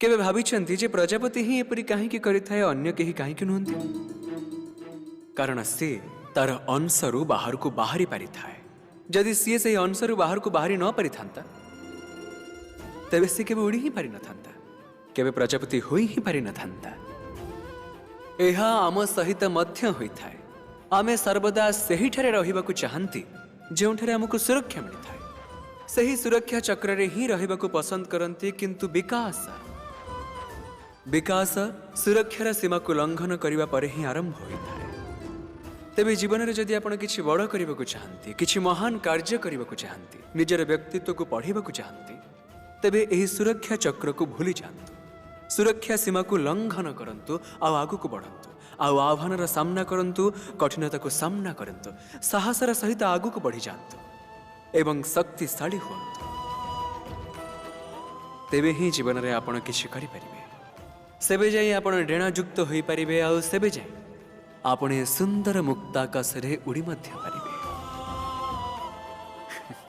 केबे भाविचंती जे प्रजापति ही एपरि काहेकि करिथाए अन्य केही काहेकि नुहंती? कारण से तार अंशरू बाहर को बाहरी पारिथाए। जदि सी से अंशरू बाहर को बाहरी न पारिथांता तेबे से केबे उड़ी ही पारि न थांता, केबे प्रजापति होई ही पारि न थांता। एहा आम सहित मध्य होइथाए। आमे सर्वदा सेहिठारे रहिबाकु चाहंती जेउठारे हमकु सुरक्षा मिलिथाए। सही सुरक्षा चक्र रे ही रहिबाकु पसंद करंती, किंतु विकास सुरक्षार सीमा को लंघन करिबा परे ही आरंभ होइथाए। तेबे जीवन में जदि आपण किछि बड़ करिबाकु चाहंती, किछि महान कार्य करिबाकु चाहंती, निजर व्यक्तित्व को पढ़िबाकु चाहंती, तेबे एही सुरक्षा चक्र को भूली जांतु। सुरक्षा सीमा को लंघन करंतु, आगु को बढ़ंतु, आह्वानर सामना करंतु, कठिनता को सामना करंतु, साहसर सहित आगु को बढ़ी जांतु एवं शक्तिशाली हुअंतु। तेबे ही जीवन में आपण किछि करि परिबे। सेबे जाई आपण डेणायुक्त होई परिबे, आ सेबे जाई आपण सुंदर मुक्ताकाश रे उड़ी मध्य परिबे।